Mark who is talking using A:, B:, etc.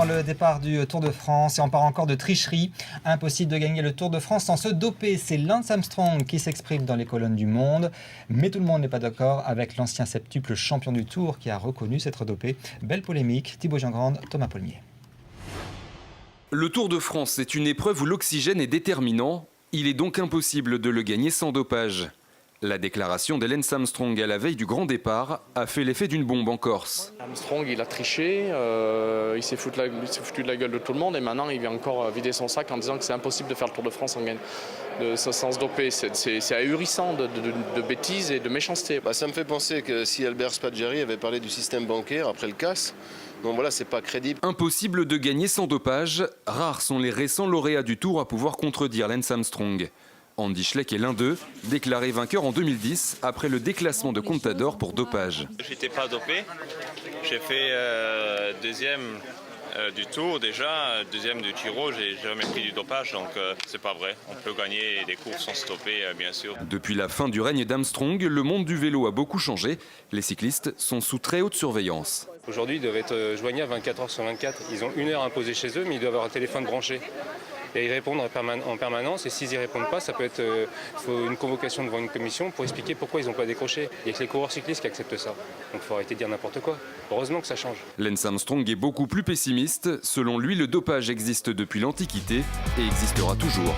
A: avant le départ du Tour de France et on parle encore de tricherie. Impossible de gagner le Tour de France sans se doper. C'est Lance Armstrong qui s'exprime dans les colonnes du Monde. Mais tout le monde n'est pas d'accord avec l'ancien septuple champion du Tour qui a reconnu s'être dopé. Belle polémique. Thibaut Jeangrande, Thomas Paulmier.
B: Le Tour de France est une épreuve où l'oxygène est déterminant. Il est donc impossible de le gagner sans dopage. La déclaration de Lance Armstrong à la veille du grand départ a fait l'effet d'une bombe en Corse.
C: Armstrong, il a triché, il s'est foutu de la gueule de tout le monde et maintenant il vient encore vider son sac en disant que c'est impossible de faire le Tour de France sans se doper. C'est ahurissant de bêtises et de méchanceté.
D: Ça me fait penser que si Albert Spaggiari avait parlé du système bancaire après le casse, donc voilà, c'est pas crédible.
B: Impossible de gagner sans dopage. Rares sont les récents lauréats du Tour à pouvoir contredire Lance Armstrong. Andy Schleck est l'un d'eux, déclaré vainqueur en 2010 après le déclassement de Contador pour dopage.
E: J'étais pas dopé, j'ai fait deuxième du Tour déjà, deuxième du Giro, j'ai jamais pris du dopage donc c'est pas vrai. On peut gagner des courses sans se doper bien sûr.
B: Depuis la fin du règne d'Armstrong, le monde du vélo a beaucoup changé. Les cyclistes sont sous très haute surveillance.
F: Aujourd'hui, ils doivent être joignables 24 heures sur 24. Ils ont 1 heure imposée chez eux, mais ils doivent avoir un téléphone branché. Et ils répondent en permanence. Et s'ils n'y répondent pas, ça peut être faut une convocation devant une commission pour expliquer pourquoi ils n'ont pas décroché. Il n'y a que les coureurs cyclistes qui acceptent ça. Donc il faut arrêter de dire n'importe quoi. Heureusement que ça change.
B: Lance Armstrong est beaucoup plus pessimiste. Selon lui, le dopage existe depuis l'Antiquité et existera toujours.